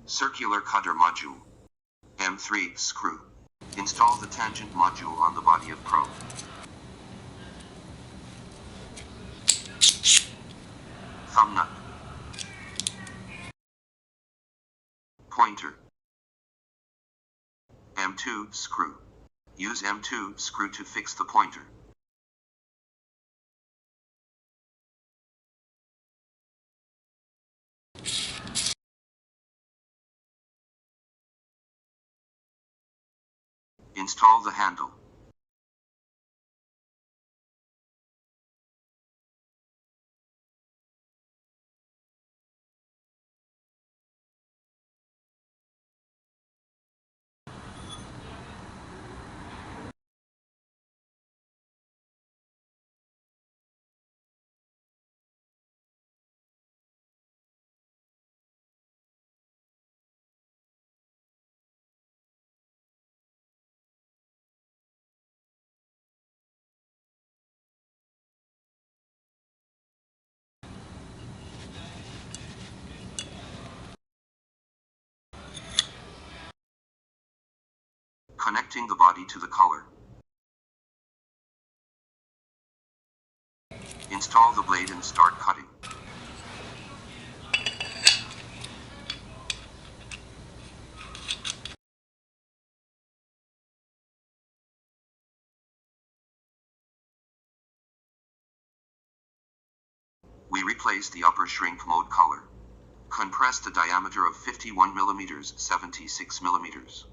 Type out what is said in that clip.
Circular cutter module. M3 screw. Install the tangent module on the body of Pro. Thumb nut. Pointer. M2 screw. Use M2 screw to fix the pointer. Install the handle. Connecting the body to the collar. Install the blade and start cutting. We replace the upper shrink mode collar. Compress the diameter of 51 mm, 76 mm.